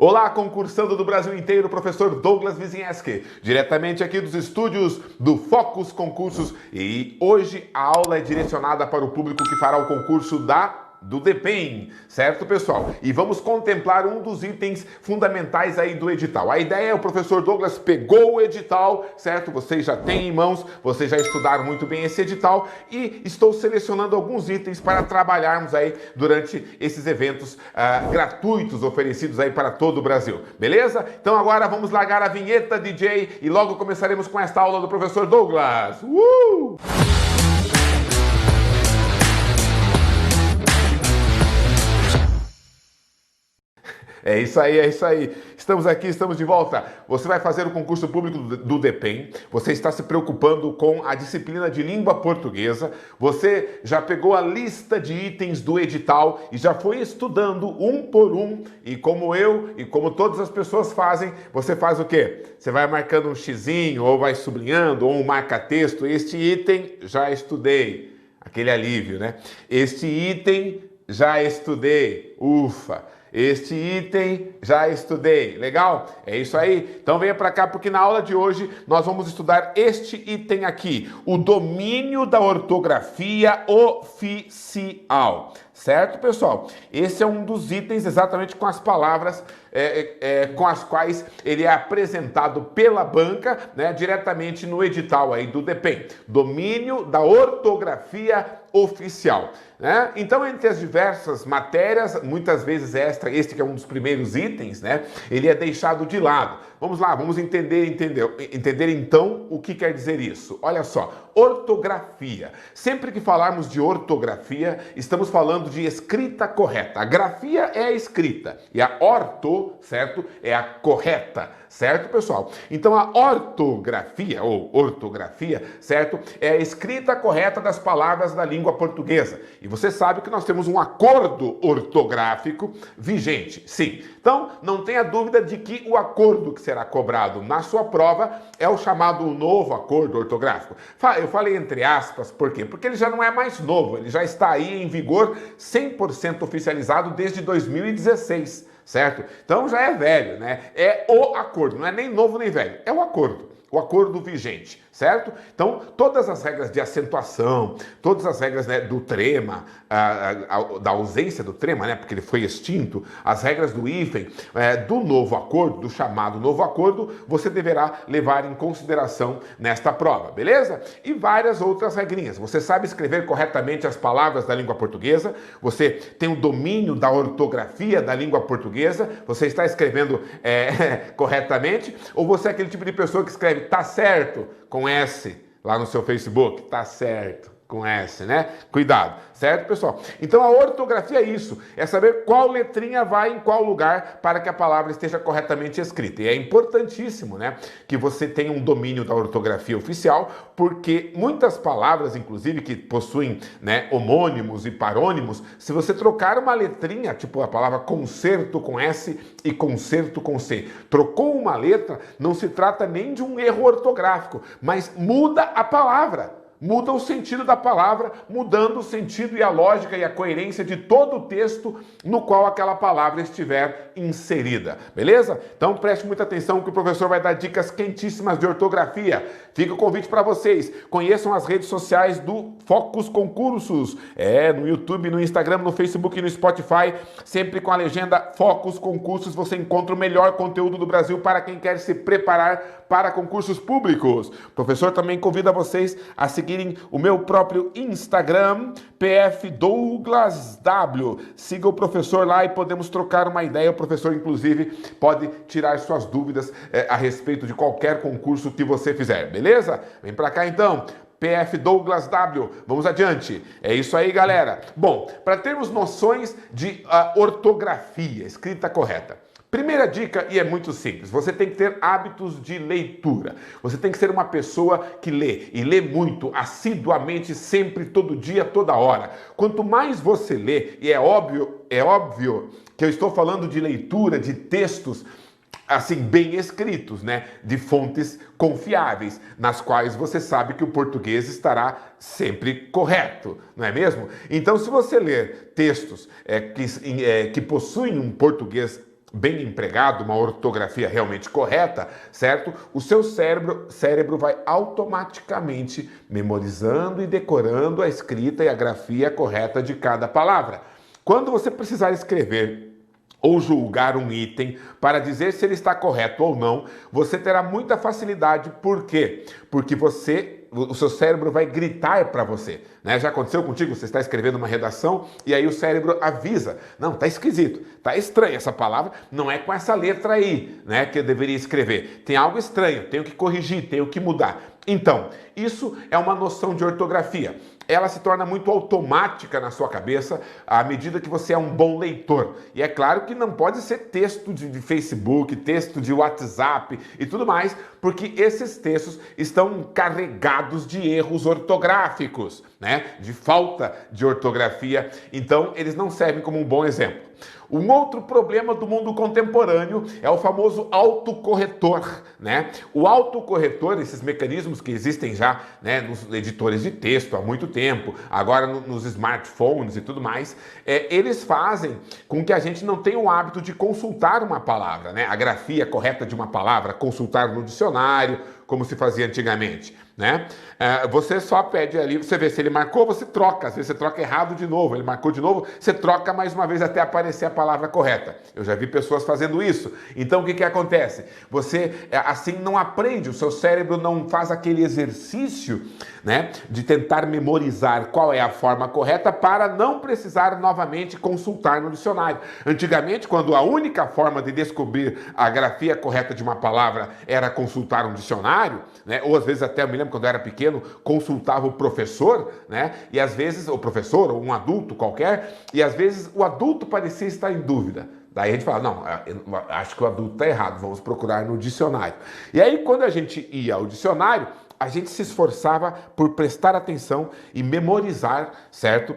Olá, concursando do Brasil inteiro, professor Douglas Vizinheski, diretamente aqui dos estúdios do Focus Concursos. E hoje a aula é direcionada para o público que fará o concurso do DPEM, certo, pessoal? E vamos contemplar um dos itens fundamentais aí do edital. A ideia é o professor Douglas pegou o edital, certo? Vocês já têm em mãos, vocês já estudaram muito bem esse edital e estou selecionando alguns itens para trabalharmos aí durante esses eventos gratuitos oferecidos aí para todo o Brasil, beleza? Então agora vamos largar a vinheta, DJ, e logo começaremos com esta aula do professor Douglas. É isso aí, é isso aí. Estamos aqui, estamos de volta. Você vai fazer o concurso público do DPEM. Você está se preocupando com a disciplina de língua portuguesa. Você já pegou a lista de itens do edital e já foi estudando um por um. E como eu e como todas as pessoas fazem, você faz o quê? Você vai marcando um xizinho, ou vai sublinhando, ou um marca-texto. Este item já estudei. Aquele alívio, né? Este item já estudei. Ufa! Este item já estudei. Legal? É isso aí. Então venha para cá porque na aula de hoje nós vamos estudar este item aqui, o domínio da ortografia oficial. Certo, pessoal? Esse é um dos itens exatamente com as palavras com as quais ele é apresentado pela banca, né, diretamente no edital aí do DPEM. Domínio da ortografia oficial. Né? Então, entre as diversas matérias, muitas vezes este que é um dos primeiros itens, né, ele é deixado de lado. Vamos lá, vamos entender então o que quer dizer isso. Olha só, ortografia. Sempre que falarmos de ortografia, estamos falando de escrita correta. A grafia é a escrita e a certo, é a correta. Certo, pessoal? Então, a ortografia, ou ortografia, certo, é a escrita correta das palavras da língua portuguesa. E você sabe que nós temos um acordo ortográfico vigente. Sim. Então, não tenha dúvida de que o acordo que será cobrado na sua prova é o chamado novo acordo ortográfico. Eu falei entre aspas, por quê? Porque ele já não é mais novo, ele já está aí em vigor 100% oficializado desde 2016. Certo? Então já é velho, né? É o acordo, não é nem novo nem velho, é o acordo vigente, certo? Então, todas as regras de acentuação, todas as regras, né, do trema, da ausência do trema, né, porque ele foi extinto, as regras do hífen, do novo acordo, do chamado novo acordo, você deverá levar em consideração nesta prova, beleza? E várias outras regrinhas. Você sabe escrever corretamente as palavras da língua portuguesa, você tem o domínio da ortografia da língua portuguesa, você está escrevendo corretamente, ou você é aquele tipo de pessoa que escreve tá certo com S lá no seu Facebook, tá certo com S, né? Cuidado, certo, pessoal? Então a ortografia é isso, é saber qual letrinha vai em qual lugar para que a palavra esteja corretamente escrita. E é importantíssimo, né, que você tenha um domínio da ortografia oficial, porque muitas palavras, inclusive, que possuem, né, homônimos e parônimos, se você trocar uma letrinha, tipo a palavra concerto com S e concerto com C, trocou uma letra, não se trata nem de um erro ortográfico, mas muda a palavra. Muda o sentido da palavra, mudando o sentido e a lógica e a coerência de todo o texto no qual aquela palavra estiver inserida, beleza? Então preste muita atenção que o professor vai dar dicas quentíssimas de ortografia. Fica o convite para vocês, conheçam as redes sociais do Focus Concursos, no YouTube, no Instagram, no Facebook e no Spotify, sempre com a legenda Focus Concursos, você encontra o melhor conteúdo do Brasil para quem quer se preparar para concursos públicos. O professor também convida vocês a seguirem o meu próprio Instagram, PFDouglasW. Siga o professor lá e podemos trocar uma ideia. O professor, inclusive, pode tirar suas dúvidas a respeito de qualquer concurso que você fizer, beleza? Vem pra cá então. PFDouglasW. Vamos adiante. É isso aí, galera. Bom, para termos noções de ortografia, escrita correta. Primeira dica, e é muito simples, você tem que ter hábitos de leitura. Você tem que ser uma pessoa que lê, e lê muito, assiduamente, sempre, todo dia, toda hora. Quanto mais você lê, e é óbvio que eu estou falando de leitura, de textos, assim, bem escritos, né? De fontes confiáveis, nas quais você sabe que o português estará sempre correto, não é mesmo? Então, se você ler textos que possuem um português bem empregado, uma ortografia realmente correta, certo? O seu cérebro vai automaticamente memorizando e decorando a escrita e a grafia correta de cada palavra. Quando você precisar escrever ou julgar um item para dizer se ele está correto ou não, você terá muita facilidade. Por quê? Porque o seu cérebro vai gritar para você, né? Já aconteceu contigo? Você está escrevendo uma redação e aí o cérebro avisa: não, tá esquisito, tá estranho essa palavra, não é com essa letra aí, né, que eu deveria escrever. Tem algo estranho, tenho que corrigir, tenho que mudar. Então, isso é uma noção de ortografia. Ela se torna muito automática na sua cabeça à medida que você é um bom leitor. E é claro que não pode ser texto de Facebook, texto de WhatsApp e tudo mais, porque esses textos estão carregados de erros ortográficos, né? De falta de ortografia. Então, eles não servem como um bom exemplo. Um outro problema do mundo contemporâneo é o famoso autocorretor, né? O autocorretor, esses mecanismos que existem já, né, nos editores de texto há muito tempo, agora nos smartphones e tudo mais, eles fazem com que a gente não tenha o hábito de consultar uma palavra, né? A grafia correta de uma palavra, consultar no dicionário, como se fazia antigamente, né? Você só pede ali, você vê se ele marcou, você troca, às vezes você troca errado de novo, ele marcou de novo, você troca mais uma vez até aparecer a palavra correta. Eu já vi pessoas fazendo isso. Então o que acontece? Você assim não aprende, o seu cérebro não faz aquele exercício, né, de tentar memorizar qual é a forma correta para não precisar novamente consultar no dicionário. Antigamente, quando a única forma de descobrir a grafia correta de uma palavra era consultar um dicionário, né, ou às vezes até, eu me lembro quando eu era pequeno, consultava o professor, né, e às vezes o professor ou um adulto qualquer, e às vezes o adulto parecia estar em dúvida. Daí a gente fala, não, acho que o adulto está errado, vamos procurar no dicionário. E aí quando a gente ia ao dicionário, a gente se esforçava por prestar atenção e memorizar, certo?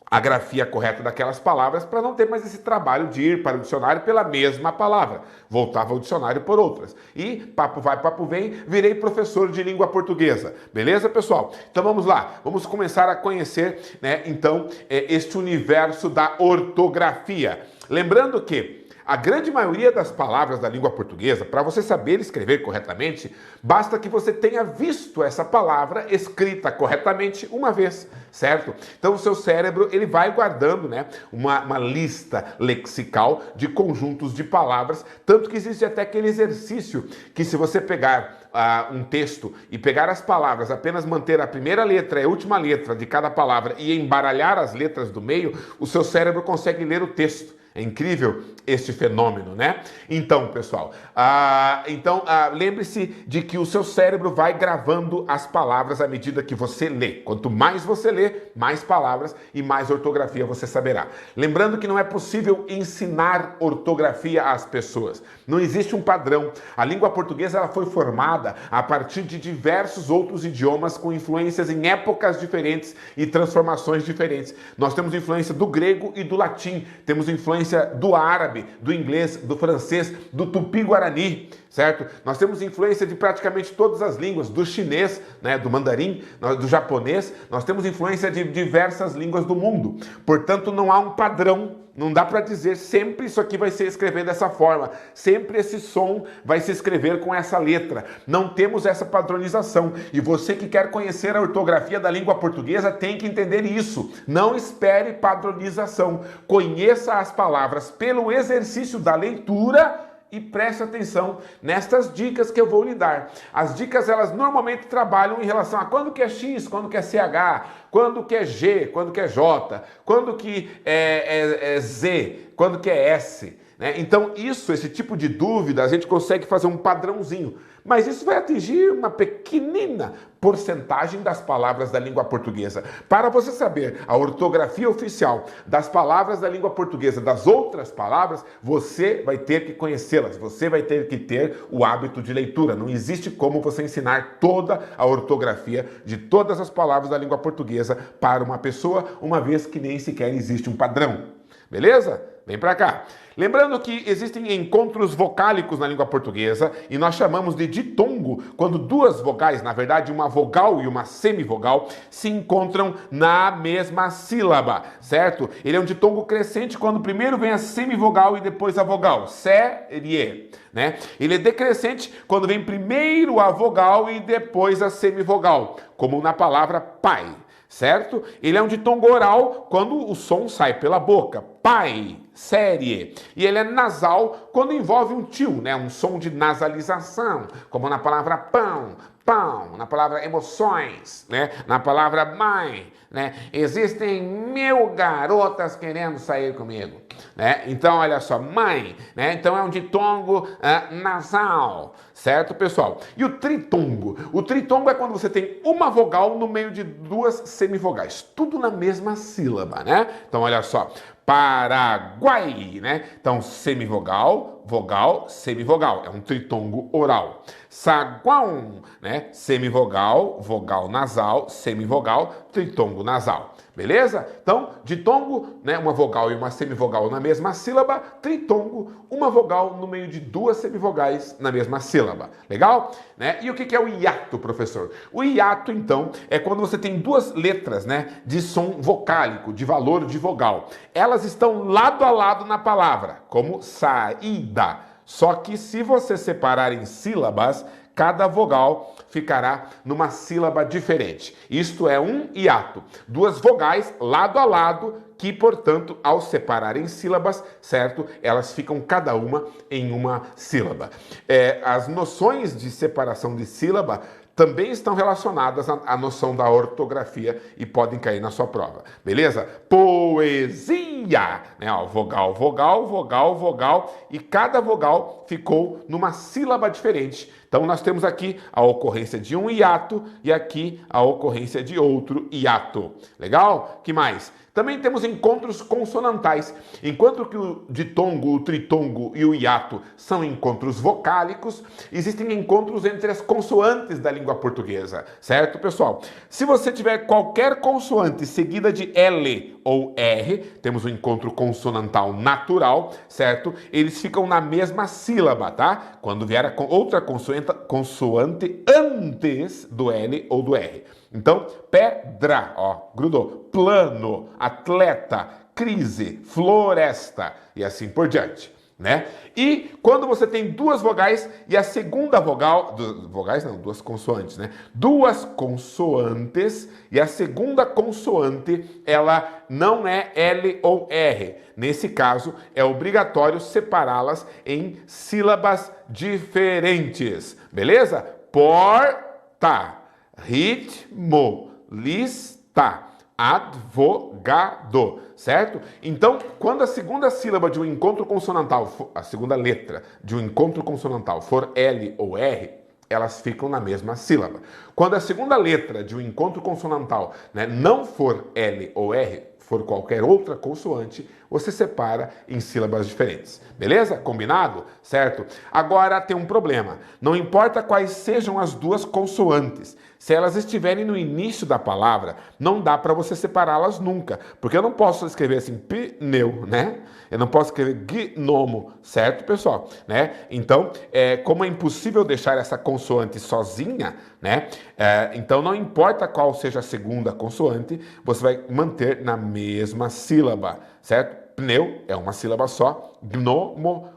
A grafia correta daquelas palavras para não ter mais esse trabalho de ir para o dicionário pela mesma palavra. Voltava ao dicionário por outras. E papo vai, papo vem, virei professor de língua portuguesa. Beleza, pessoal? Então vamos lá. Vamos começar a conhecer, né, então, este universo da ortografia. Lembrando que a grande maioria das palavras da língua portuguesa, para você saber escrever corretamente, basta que você tenha visto essa palavra escrita corretamente uma vez, certo? Então o seu cérebro ele vai guardando, né, uma lista lexical de conjuntos de palavras, tanto que existe até aquele exercício que se você pegar um texto e pegar as palavras, apenas manter a primeira letra e a última letra de cada palavra e embaralhar as letras do meio, o seu cérebro consegue ler o texto. É incrível este fenômeno, né? Então, pessoal, lembre-se de que o seu cérebro vai gravando as palavras à medida que você lê. Quanto mais você lê, mais palavras e mais ortografia você saberá. Lembrando que não é possível ensinar ortografia às pessoas. Não existe um padrão. A língua portuguesa ela foi formada a partir de diversos outros idiomas com influências em épocas diferentes e transformações diferentes. Nós temos influência do grego e do latim, temos influência do árabe, do inglês, do francês, do tupi-guarani, certo? Nós temos influência de praticamente todas as línguas, do chinês, né, do mandarim, do japonês, nós temos influência de diversas línguas do mundo. Portanto, não há um padrão. Não dá para dizer sempre isso aqui vai se escrever dessa forma, sempre esse som vai se escrever com essa letra. Não temos essa padronização. E você que quer conhecer a ortografia da língua portuguesa tem que entender isso. Não espere padronização. Conheça as palavras pelo exercício da leitura e preste atenção nestas dicas que eu vou lhe dar. As dicas, elas normalmente trabalham em relação a quando que é X, quando que é CH, quando que é G, quando que é J, quando que é Z, quando que é S. Né? Então esse tipo de dúvida, a gente consegue fazer um padrãozinho. Mas isso vai atingir uma pequenina porcentagem das palavras da língua portuguesa. Para você saber a ortografia oficial das palavras da língua portuguesa, das outras palavras, você vai ter que conhecê-las, você vai ter que ter o hábito de leitura. Não existe como você ensinar toda a ortografia de todas as palavras da língua portuguesa para uma pessoa, uma vez que nem sequer existe um padrão. Beleza? Vem para cá. Lembrando que existem encontros vocálicos na língua portuguesa e nós chamamos de ditongo quando duas vogais, na verdade uma vogal e uma semivogal, se encontram na mesma sílaba, certo? Ele é um ditongo crescente quando primeiro vem a semivogal e depois a vogal, série, né? Ele é decrescente quando vem primeiro a vogal e depois a semivogal, como na palavra pai. Certo? Ele é um ditongo oral quando o som sai pela boca. Pai, série. E ele é nasal quando envolve um tio, né? Um som de nasalização, como na palavra pão, pão, na palavra emoções, né? Na palavra mãe, né? Existem 1000 garotas querendo sair comigo, né? Então, olha só, mãe, né? Então é um ditongo nasal, certo, pessoal? E o tritongo? O tritongo é quando você tem uma vogal no meio de duas semivogais, tudo na mesma sílaba, né? Então, olha só, Paraguai, né? Então, semivogal, vogal, semivogal. É um tritongo oral. Saguão, né? Semivogal, vogal nasal, semivogal, tritongo nasal. Beleza? Então, ditongo, né? Uma vogal e uma semivogal na mesma sílaba. Tritongo, uma vogal no meio de duas semivogais na mesma sílaba. Legal? Né? E o que é o hiato, professor? O hiato, então, é quando você tem duas letras, né? De som vocálico, de valor de vogal. Elas estão lado a lado na palavra, como saída. Só que se você separar em sílabas, cada vogal ficará numa sílaba diferente. Isto é um hiato. Duas vogais lado a lado que, portanto, ao separar em sílabas, certo? Elas ficam cada uma em uma sílaba. As noções de separação de sílaba também estão relacionadas à noção da ortografia e podem cair na sua prova, beleza? Poesia, né? Ó, vogal, vogal, vogal, vogal, e cada vogal ficou numa sílaba diferente. Então nós temos aqui a ocorrência de um hiato e aqui a ocorrência de outro hiato. Legal? Que mais? Também temos encontros consonantais. Enquanto que o ditongo, o tritongo e o hiato são encontros vocálicos, existem encontros entre as consoantes da língua portuguesa, certo, pessoal? Se você tiver qualquer consoante seguida de L ou R, temos um encontro consonantal natural, certo? Eles ficam na mesma sílaba, tá? Quando vier a outra consoante antes do L ou do R. Então, pedra, ó, grudou, plano, atleta, crise, floresta e assim por diante, né? E quando você tem duas vogais e a segunda vogal, vogais não, duas consoantes, né? Duas consoantes e a segunda consoante, ela não é L ou R. Nesse caso, é obrigatório separá-las em sílabas diferentes, beleza? Porta, ritmo, lista, advogado, certo? Então, quando a segunda sílaba de um encontro consonantal, a segunda letra de um encontro consonantal for L ou R, elas ficam na mesma sílaba. Quando a segunda letra de um encontro consonantal, né, não for L ou R, for qualquer outra consoante, você separa em sílabas diferentes. Beleza? Combinado? Certo? Agora tem um problema. Não importa quais sejam as duas consoantes, se elas estiverem no início da palavra, não dá para você separá-las nunca. Porque eu não posso escrever assim, pneu, né? Eu não posso escrever gnomo, certo, pessoal? Né? Então, como é impossível deixar essa consoante sozinha, né? Então, não importa qual seja a segunda consoante, você vai manter na mesma sílaba, certo? Pneu é uma sílaba só, gnomo,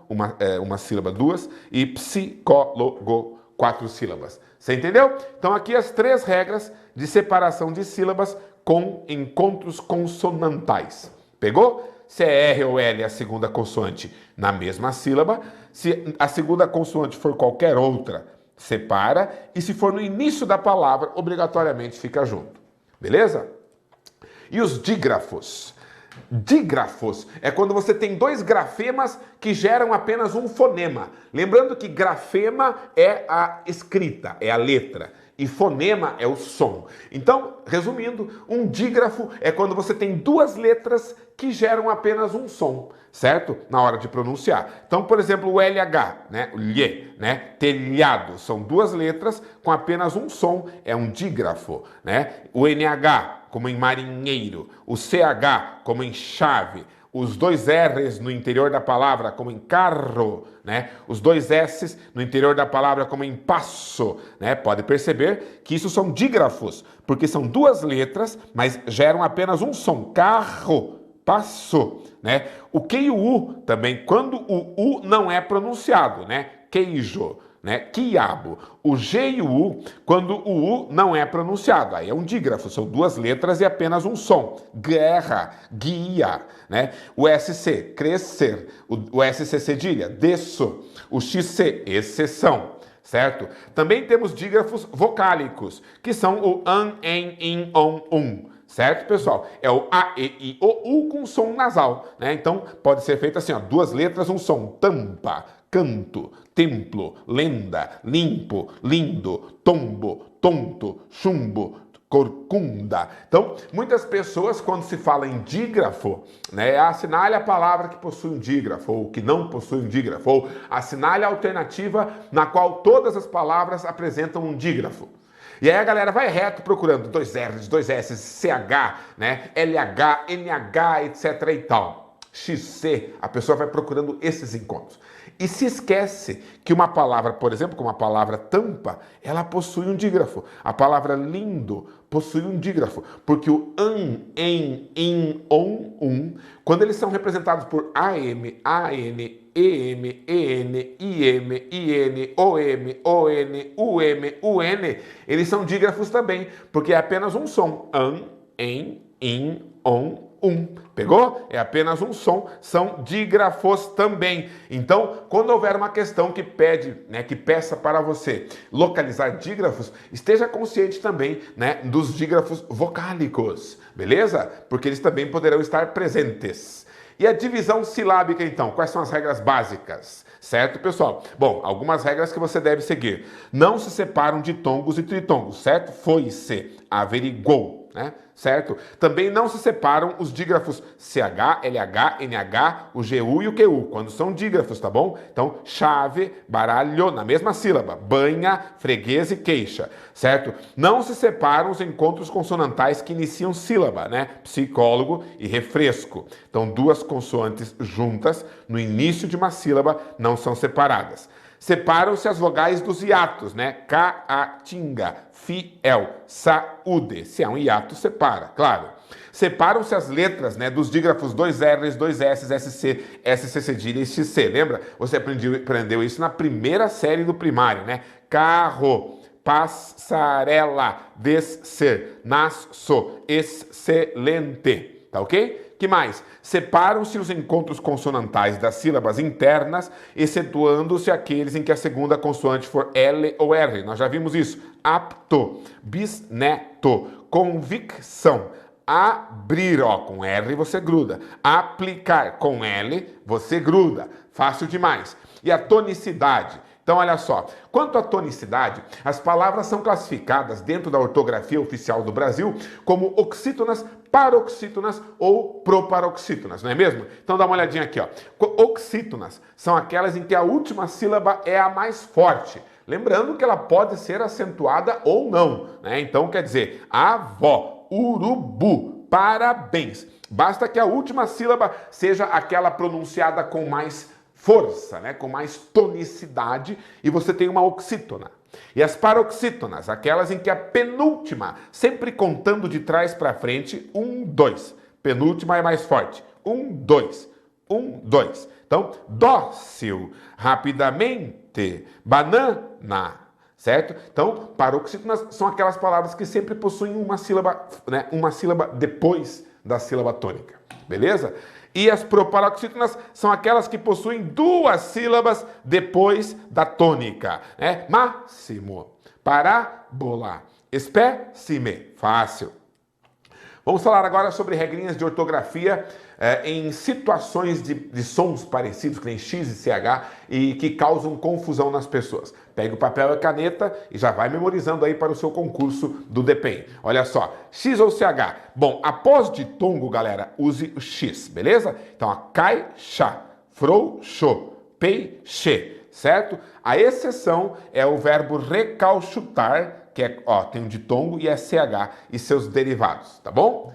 uma sílaba duas, e psicólogo, 4 sílabas. Você entendeu? Então aqui as 3 regras de separação de sílabas com encontros consonantais. Pegou? Se é R ou L a segunda consoante na mesma sílaba, se a segunda consoante for qualquer outra, separa, e se for no início da palavra, obrigatoriamente fica junto. Beleza? E os dígrafos? Dígrafos é quando você tem 2 grafemas que geram apenas um fonema. Lembrando que grafema é a escrita, é a letra, e fonema é o som. Então, resumindo, um dígrafo é quando você tem 2 letras que geram apenas um som, certo? Na hora de pronunciar. Então, por exemplo, o LH, né? O lhe, né? Telhado, são 2 letras com apenas um som, é um dígrafo, né? O NH, como em marinheiro, o CH, como em chave, os dois R's no interior da palavra, como em carro, né? Os dois S's no interior da palavra, como em passo, né? Pode perceber que isso são dígrafos, porque são duas letras, mas geram apenas um som. Carro, passo, né? O Q e o U também, quando o U não é pronunciado, né? Queijo, né? Quiabo. O G e o U, quando o U não é pronunciado, aí é um dígrafo, são duas letras e apenas um som. Guerra, guia, né? O SC, crescer. O SC cedilha, desço. O XC, exceção, certo? Também temos dígrafos vocálicos, que são o an, en, in, on, certo, pessoal? É o A, E, I, O, U com som nasal, né? Então, pode ser feito assim, ó, duas letras, um som. Tampa, canto, templo, lenda, limpo, lindo, tombo, tonto, chumbo, corcunda. Então, muitas pessoas, quando se fala em dígrafo, né, assinale a palavra que possui um dígrafo, ou que não possui um dígrafo, ou assinale a alternativa na qual todas as palavras apresentam um dígrafo. E aí a galera vai reto procurando dois R's, dois S's, CH, né, LH, NH, etc e tal. XC, a pessoa vai procurando esses encontros. E se esquece que uma palavra, por exemplo, como a palavra tampa, ela possui um dígrafo. A palavra lindo possui um dígrafo, porque o an, en, in, on, quando eles são representados por AM, AN, EM, EN, IM, IN, OM, ON, UN, eles são dígrafos também, porque é apenas um som. An, en, in, on, Pegou? É apenas um som, são dígrafos também. Então, quando houver uma questão que pede, né, que peça para você localizar dígrafos, esteja consciente também, né, dos dígrafos vocálicos, beleza? Porque eles também poderão estar presentes. E a divisão silábica, então? Quais são as regras básicas? Certo, pessoal? Bom, algumas regras que você deve seguir. Não se separam ditongos e tritongos, certo? Foi-se, averigou, né? Certo? Também não se separam os dígrafos CH, LH, NH, o GU e o QU, quando são dígrafos, tá bom? Então, chave, baralho, na mesma sílaba, banha, freguês e queixa, certo? Não se separam os encontros consonantais que iniciam sílaba, né? Psicólogo e refresco. Então, duas consoantes juntas no início de uma sílaba não são separadas. Separam-se as vogais dos hiatos, né? Caatinga, fiel, saúde. Se é um hiato, separa, claro. Separam-se as letras, né, dos dígrafos dois R's, dois S's, SC, SC cedilha e XC. Lembra? Você aprendeu isso na primeira série do primário, né? Carro, passarela, descer, nasço, excelente. Tá ok? Que mais? Separam-se os encontros consonantais das sílabas internas, excetuando-se aqueles em que a segunda consoante for L ou R. Nós já vimos isso. Apto, bisneto, convicção. Abrir, ó, com R você gruda. Aplicar, com L você gruda. Fácil demais. E a tonicidade? Então, olha só, quanto à tonicidade, as palavras são classificadas dentro da ortografia oficial do Brasil como oxítonas, paroxítonas ou proparoxítonas, não é mesmo? Então dá uma olhadinha aqui, ó. Oxítonas são aquelas em que a última sílaba é a mais forte. Lembrando que ela pode ser acentuada ou não, né? Então quer dizer, avó, urubu, parabéns. Basta que a última sílaba seja aquela pronunciada com mais força, né, com mais tonicidade, e você tem uma oxítona. E as paroxítonas, aquelas em que a penúltima, sempre contando de trás para frente, 1, 2. Penúltima é mais forte. 1, 2. 1, 2. Então, dócil, rapidamente, banana, certo? Então, paroxítonas são aquelas palavras que sempre possuem uma sílaba, né, uma sílaba depois da sílaba tônica, beleza? E as proparoxítonas são aquelas que possuem duas sílabas depois da tônica, né? Máximo, parábola, espécime, fácil. Vamos falar agora sobre regrinhas de ortografia em situações de sons parecidos, que nem X e CH, e que causam confusão nas pessoas. Pega o papel e a caneta e já vai memorizando aí para o seu concurso do DPEM. Olha só, X ou CH? Bom, após ditongo, galera, use o X, beleza? Então, a caixa, frouxo, peixe, certo? A exceção é o verbo recalchutar, que é, ó, tem um ditongo e é CH e seus derivados, tá bom?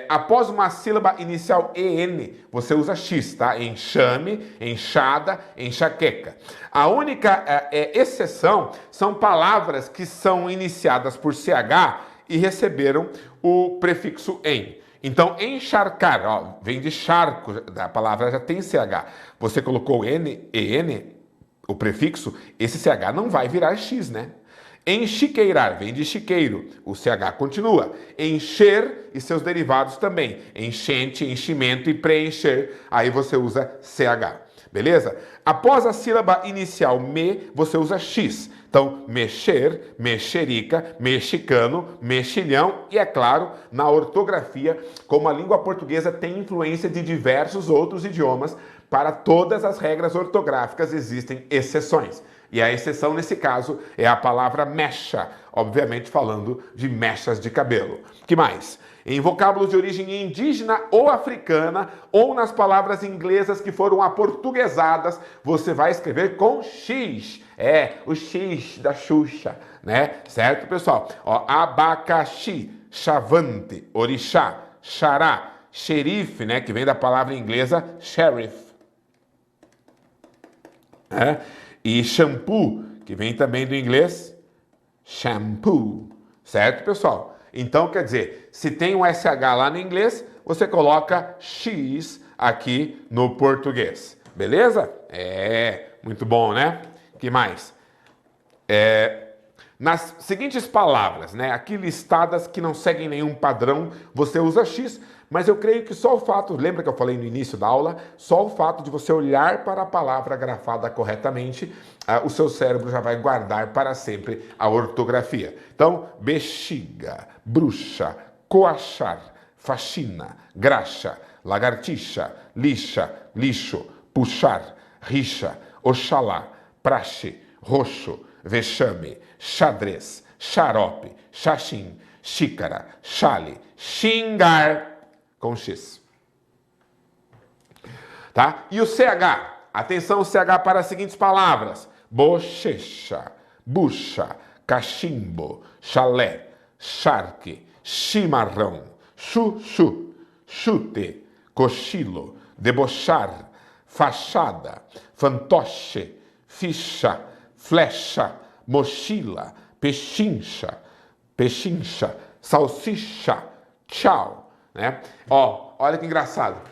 Após uma sílaba inicial EN, você usa X, tá? Enxame, enxada, enxaqueca. A única exceção são palavras que são iniciadas por CH e receberam o prefixo EN. Então, encharcar, ó, vem de charco, a palavra já tem CH. Você colocou EN, o prefixo, esse CH não vai virar X, né? Enchiqueirar, vem de chiqueiro, o CH continua. Encher e seus derivados também. Enchente, enchimento e preencher, aí você usa CH. Beleza? Após a sílaba inicial me, você usa X. Então, mexer, mexerica, mexicano, mexilhão e, é claro, na ortografia, como a língua portuguesa tem influência de diversos outros idiomas, para todas as regras ortográficas existem exceções. E a exceção, nesse caso, é a palavra mecha, obviamente falando de mechas de cabelo. Que mais? Em vocábulos de origem indígena ou africana, ou nas palavras inglesas que foram aportuguesadas, você vai escrever com X. O X da Xuxa, né? Certo, pessoal? Ó, abacaxi, chavante, orixá, xará, xerife, né? Que vem da palavra inglesa sheriff. E shampoo, que vem também do inglês shampoo, certo, pessoal? Então, quer dizer, se tem um SH lá no inglês, você coloca X aqui no português, beleza? Muito bom, né? Que mais? Nas seguintes palavras, né, aqui listadas que não seguem nenhum padrão, você usa X, mas eu creio que só o fato, lembra que eu falei no início da aula, só o fato de você olhar para a palavra grafada corretamente, o seu cérebro já vai guardar para sempre a ortografia. Então, bexiga, bruxa, coachar, faxina, graxa, lagartixa, lixa, lixo, puxar, rixa, oxalá, praxe, roxo, vexame, xadrez, xarope, xaxim, xícara, chale, xingar, com X. Tá? E o CH? Atenção, o CH para as seguintes palavras: bochecha, bucha, cachimbo, chalé, charque, chimarrão, chuchu, chute, cochilo, debochar, fachada, fantoche, ficha, flecha, mochila, pechincha, salsicha, tchau. Né? Ó, olha que engraçado.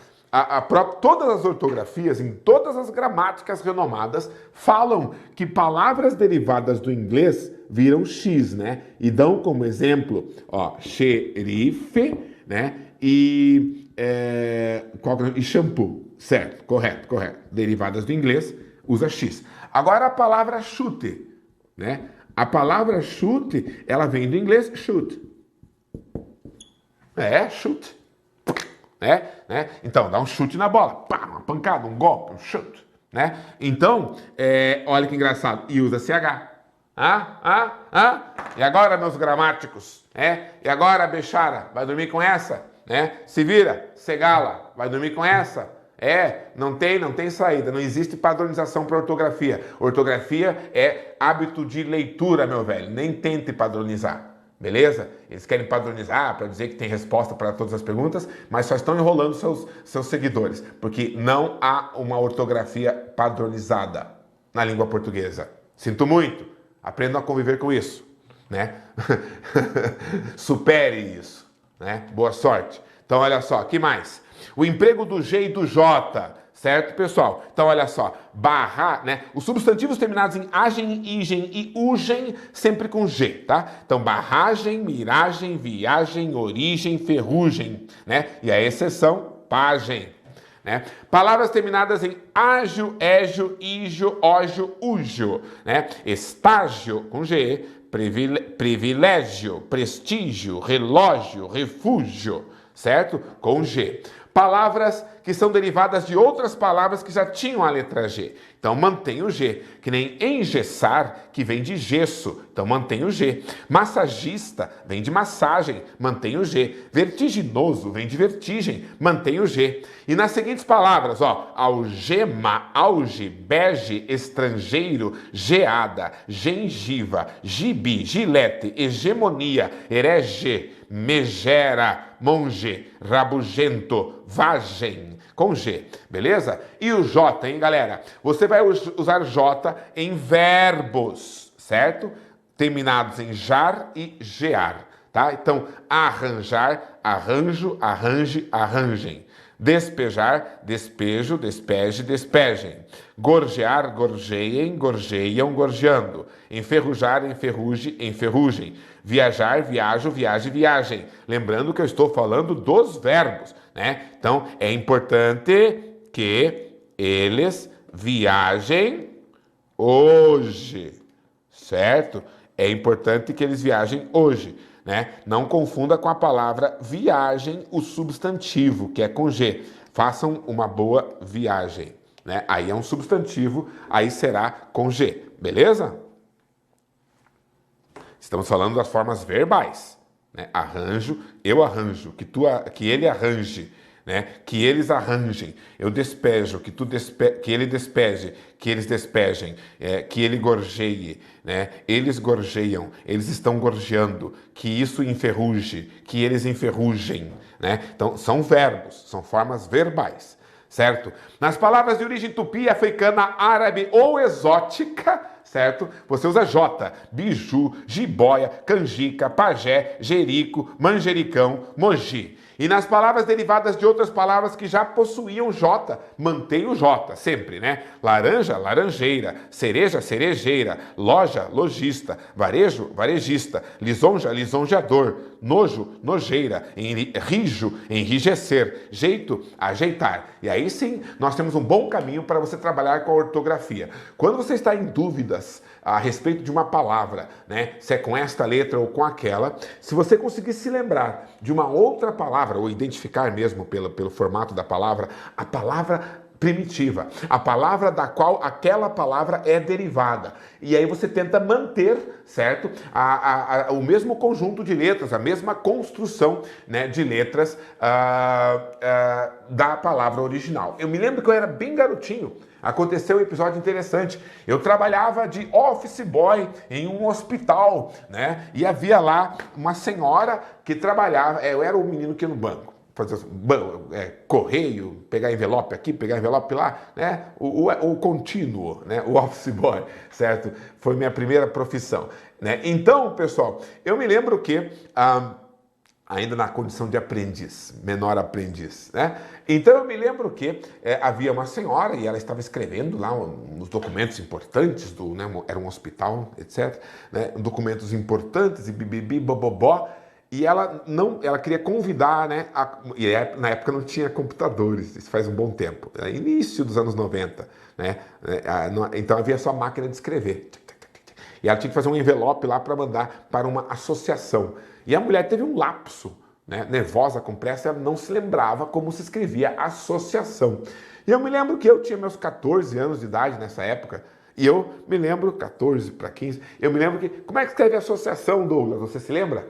Todas as ortografias, em todas as gramáticas renomadas, falam que palavras derivadas do inglês viram X, né? E dão como exemplo, ó, xerife, né? E shampoo, certo? Correto. Derivadas do inglês, usa X. Agora a palavra chute, né? A palavra chute, ela vem do inglês shoot. Chute. Né? Então, dá um chute na bola. Pá, uma pancada, um golpe, um chute. Né? Então, olha que engraçado. E usa CH. E agora, meus gramáticos? E agora, Bechara? Vai dormir com essa? Se vira, Segala. Vai dormir com essa? Não tem saída. Não existe padronização para ortografia. Ortografia é hábito de leitura, meu velho. Nem tente padronizar. Beleza? Eles querem padronizar para dizer que tem resposta para todas as perguntas, mas só estão enrolando seus seguidores, porque não há uma ortografia padronizada na língua portuguesa. Sinto muito. Aprendam a conviver com isso, né? Supere isso, né? Boa sorte. Então, olha só, que mais? O emprego do G e do J, certo, pessoal? Então, olha só, barra, né? Os substantivos terminados em agem, igem e ugem, sempre com G, tá? Então, barragem, miragem, viagem, origem, ferrugem, né? E a exceção, pagem, né? Palavras terminadas em ágio, égio, ígio, ógio, úgio, né? Estágio, com G, privilégio, prestígio, relógio, refúgio, certo? Com G. Palavras que são derivadas de outras palavras que já tinham a letra G. Então, mantém o G. Que nem engessar, que vem de gesso. Então, mantém o G. Massagista, vem de massagem. Mantém o G. Vertiginoso, vem de vertigem. Mantém o G. E nas seguintes palavras, ó. Algema, auge, bege, estrangeiro, geada, gengiva, gibi, gilete, hegemonia, herege, megera, monge, rabugento, vagem, com G, beleza? E o J, hein, galera? Você vai usar J em verbos, certo? Terminados em jar e gear, tá? Então, arranjar, arranjo, arranje, arranjem. Despejar, despejo, despeje, despejem. Gorjear, gorjeiem, gorjeiam, gorjeando. Enferrujar, enferruje, enferrujem. Viajar, viajo, viaje, viajem. Lembrando que eu estou falando dos verbos, né? Então, é importante que eles viajem hoje, certo? É importante que eles viajem hoje, né? Não confunda com a palavra viagem, o substantivo, que é com G. Façam uma boa viagem, né? Aí é um substantivo, aí será com G, beleza? Estamos falando das formas verbais, né? Arranjo, eu arranjo, que ele arranje, né? Que eles arranjem, eu despejo, que ele despeje, que eles despejem, que ele gorjeie, né? Eles gorjeiam, eles estão gorjeando, que isso enferruje, que eles enferrujem, né? Então, são verbos, são formas verbais, certo? Nas palavras de origem tupi, africana, árabe ou exótica, certo? Você usa J, biju, jiboia, canjica, pajé, jerico, manjericão, moji. E nas palavras derivadas de outras palavras que já possuíam J, mantém o J sempre, né? Laranja, laranjeira, cereja, cerejeira, loja, lojista, varejo, varejista, lisonja, lisonjeador, nojo, nojeira, rijo, enrijecer, jeito, ajeitar. E aí sim, nós temos um bom caminho para você trabalhar com a ortografia. Quando você está em dúvidas a respeito de uma palavra, né, se é com esta letra ou com aquela, se você conseguir se lembrar de uma outra palavra, ou identificar mesmo pelo formato da palavra, a palavra primitiva, a palavra da qual aquela palavra é derivada. E aí você tenta manter, certo? O mesmo conjunto de letras, a mesma construção, né, de letras da palavra original. Eu me lembro que eu era bem garotinho. Aconteceu um episódio interessante. Eu trabalhava de office boy em um hospital, né? E havia lá uma senhora que trabalhava. Eu era o menino que ia no banco. Fazer correio, pegar envelope aqui, pegar envelope lá, né? O contínuo, né? O office boy, certo? Foi minha primeira profissão, né? Então, pessoal, eu me lembro que ainda na condição de aprendiz, menor aprendiz, né? Então eu me lembro que havia uma senhora e ela estava escrevendo lá uns documentos importantes né? Era um hospital, etc, né? Documentos importantes e bibibi, bobobó. E ela queria convidar, né? Na época não tinha computadores, isso faz um bom tempo, início dos anos 90, né? Então havia só máquina de escrever. E ela tinha que fazer um envelope lá para mandar para uma associação. E a mulher teve um lapso, né? Nervosa, com pressa, ela não se lembrava como se escrevia associação. E eu me lembro que eu tinha meus 14 anos de idade nessa época, e eu me lembro, 14 para 15, eu me lembro que, como é que escreve associação, Douglas? Você se lembra?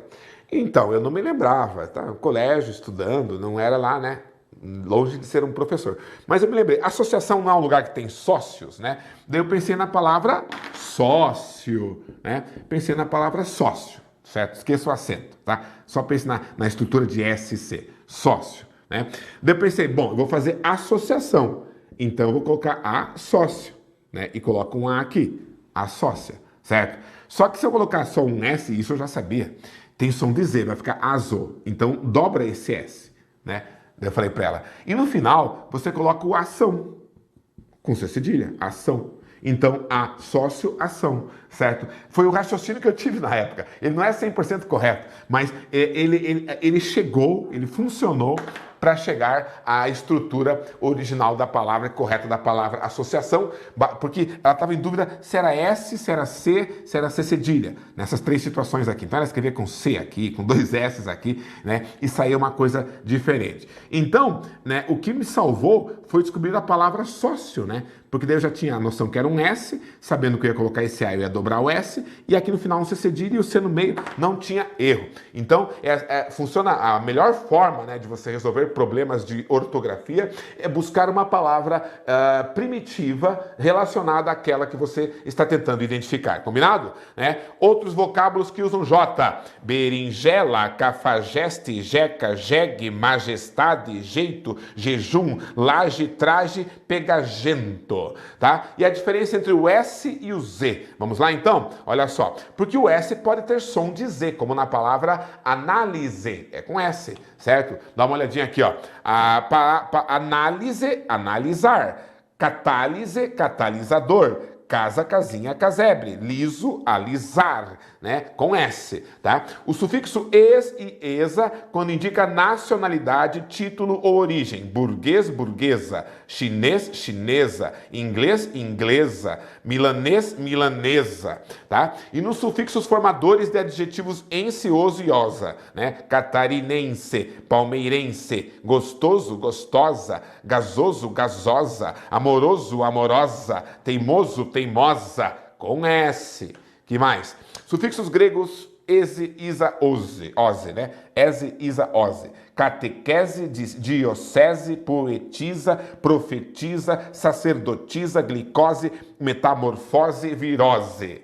Então, eu não me lembrava, tá? No colégio, estudando, não era lá, né? Longe de ser um professor. Mas eu me lembrei, associação não é um lugar que tem sócios, né? Daí eu pensei na palavra sócio, né? Pensei na palavra sócio, certo? Esqueça o acento, tá? Só pense na estrutura de SC, sócio, né? Daí eu pensei, bom, eu vou fazer associação, então eu vou colocar a sócio, né? E coloco um A aqui, a sócia, certo? Só que se eu colocar só um S, isso eu já sabia, tem som de Z, vai ficar azo. Então, dobra esse S, né? Eu falei para ela. E no final, você coloca o ação, com C cedilha, ação. Então, a sócio-ação, certo? Foi o raciocínio que eu tive na época. Ele não é 100% correto, mas ele chegou, ele funcionou para chegar à estrutura original da palavra, correta da palavra associação, porque ela estava em dúvida se era S, se era C, se era C cedilha, nessas três situações aqui. Então ela escrevia com C aqui, com dois S aqui, né? E saía uma coisa diferente. Então, né, o que me salvou foi descobrir a palavra sócio, né? Porque daí eu já tinha a noção que era um S, sabendo que eu ia colocar esse A, eu ia dobrar o S, e aqui no final um C cedilha e o C no meio, não tinha erro. Então, funciona a melhor forma, né, de você resolver haver problemas de ortografia, é buscar uma palavra primitiva relacionada àquela que você está tentando identificar, combinado? Né? Outros vocábulos que usam J: berinjela, cafajeste, jeca, jegue, majestade, jeito, jejum, laje, traje, pegagento, tá? E a diferença entre o S e o Z. Vamos lá então? Olha só. Porque o S pode ter som de Z, como na palavra análise. É com S, certo? Dá uma olhadinha aqui, ó. Análise, analisar. Catálise, catalisador. Casa, casinha, casebre. Liso, alisar, né? Com S, tá? O sufixo es e esa, quando indica nacionalidade, título ou origem. Burguês, burguesa. Chinês, chinesa. Inglês, inglesa. Milanês, milanesa, tá? E nos sufixos formadores de adjetivos encioso e osa, né? Catarinense, palmeirense. Gostoso, gostosa. Gasoso, gasosa. Amoroso, amorosa. Teimoso, teimosa, com S. Que mais? Sufixos gregos ese, isa, ose, né? Ese, isa, ose. Catequese, diocese, poetisa, profetiza, sacerdotisa, glicose, metamorfose, virose.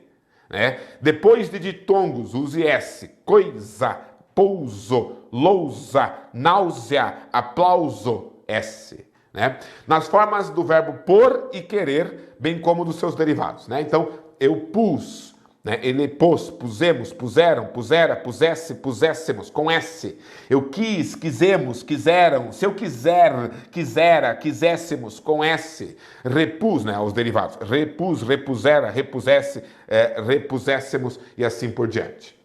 Né? Depois de ditongos, use S. Coisa, pouso, lousa, náusea, aplauso, S. Né? Nas formas do verbo pôr e querer, bem como dos seus derivados. Né? Então, eu pus, né? Ele pôs, pusemos, puseram, pusera, pusesse, puséssemos, com S. Eu quis, quisemos, quiseram, se eu quiser, quisera, quiséssemos, com S. Repus, né? Os derivados. Repus, repusera, repusesse, repuséssemos e assim por diante.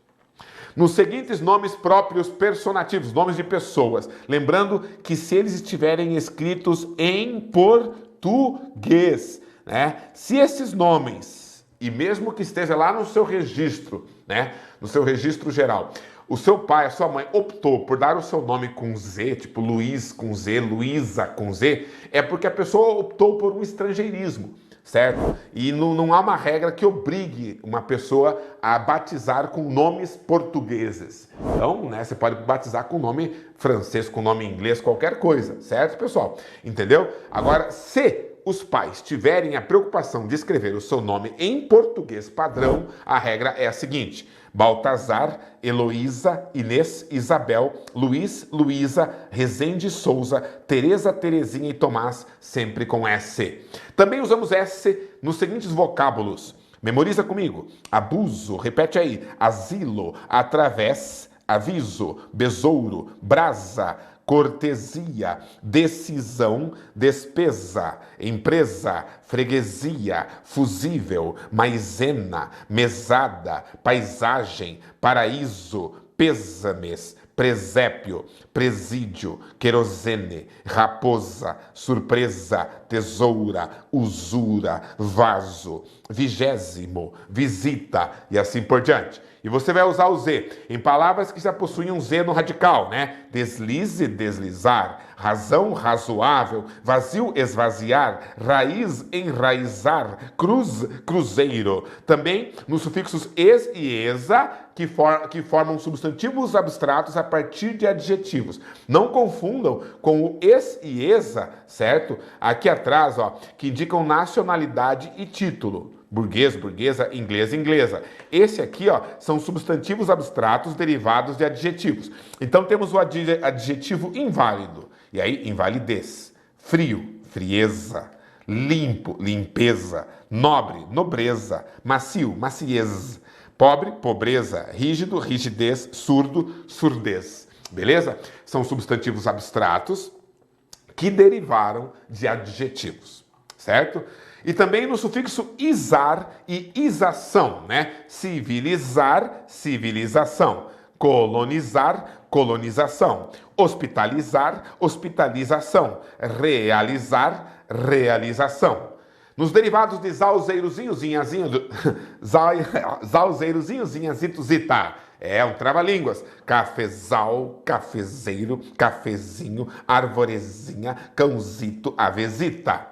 Nos seguintes nomes próprios personativos, nomes de pessoas, lembrando que se eles estiverem escritos em português, né? Se esses nomes, e mesmo que esteja lá no seu registro, né? No seu registro geral, o seu pai, a sua mãe optou por dar o seu nome com Z, tipo Luiz com Z, Luísa com Z, é porque a pessoa optou por um estrangeirismo. Certo? E não há uma regra que obrigue uma pessoa a batizar com nomes portugueses. Então, né, você pode batizar com nome francês, com nome inglês, qualquer coisa, certo, pessoal? Entendeu? Agora, se os pais tiverem a preocupação de escrever o seu nome em português padrão, a regra é a seguinte: Baltazar, Heloísa, Inês, Isabel, Luiz, Luísa, Rezende, Souza, Teresa, Terezinha e Tomás, sempre com S. Também usamos S nos seguintes vocábulos. Memoriza comigo. Abuso, repete aí. Asilo, através, aviso, besouro, brasa, cortesia, decisão, despesa, empresa, freguesia, fusível, maisena, mesada, paisagem, paraíso, pêsames, presépio, presídio, querosene, raposa, surpresa, tesoura, usura, vaso, vigésimo, visita e assim por diante. E você vai usar o Z em palavras que já possuem um Z no radical, né? Deslize, deslizar, razão, razoável, vazio, esvaziar, raiz, enraizar, cruz, cruzeiro. Também nos sufixos es e esa, que formam substantivos abstratos a partir de adjetivos. Não confundam com o es e esa, certo? Aqui atrás, ó, que indicam nacionalidade e título. Burguês, burguesa, inglês, inglesa. Esse aqui, ó, são substantivos abstratos derivados de adjetivos. Então temos o adjetivo inválido. E aí, invalidez. Frio, frieza. Limpo, limpeza. Nobre, nobreza. Macio, maciez. Pobre, pobreza. Rígido, rigidez. Surdo, surdez. Beleza? São substantivos abstratos que derivaram de adjetivos. Certo? E também no sufixo izar e ização, né? Civilizar, civilização. Colonizar, colonização. Hospitalizar, hospitalização. Realizar, realização. Nos derivados de zauzeirozinho, zinhazinho, zauzeirozinho, zinhazito, zita. É um trava-línguas. Cafezal, cafezeiro, cafezinho, arvorezinha, cãozito, avezita.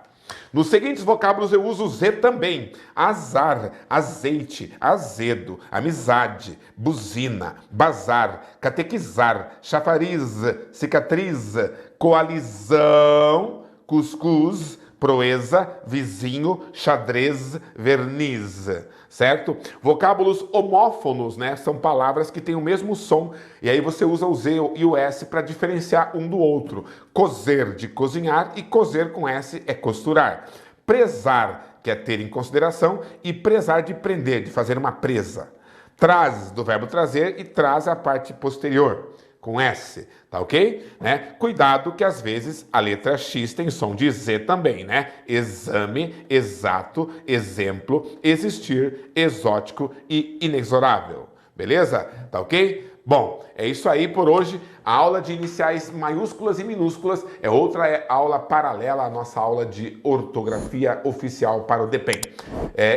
Nos seguintes vocábulos eu uso Z também: azar, azeite, azedo, amizade, buzina, bazar, catequizar, chafariz, cicatriz, coalizão, cuscuz, proeza, vizinho, xadrez, verniz, certo? Vocábulos homófonos, né? São palavras que têm o mesmo som e aí você usa o Z e o S para diferenciar um do outro. Cozer, de cozinhar, e cozer com S é costurar. Prezar, que é ter em consideração, e prezar, de prender, de fazer uma presa. Traz, do verbo trazer, e traz a parte posterior, com S, tá ok? Né? Cuidado que às vezes a letra X tem som de Z também, né? Exame, exato, exemplo, existir, exótico e inexorável. Beleza? Tá ok? Bom, é isso aí por hoje. A aula de iniciais maiúsculas e minúsculas é outra aula paralela à nossa aula de ortografia oficial para o DEPEN.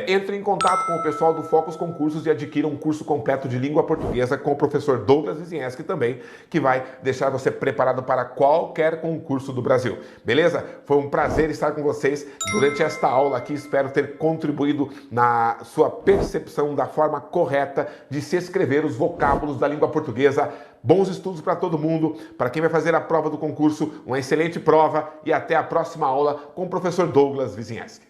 Entre em contato com o pessoal do Focus Concursos e adquira um curso completo de língua portuguesa com o professor Douglas Wizienski também, que vai deixar você preparado para qualquer concurso do Brasil. Beleza? Foi um prazer estar com vocês durante esta aula aqui. Espero ter contribuído na sua percepção da forma correta de se escrever os vocábulos da língua portuguesa. Bons estudos para todo mundo, para quem vai fazer a prova do concurso, uma excelente prova e até a próxima aula com o professor Douglas Wizienski.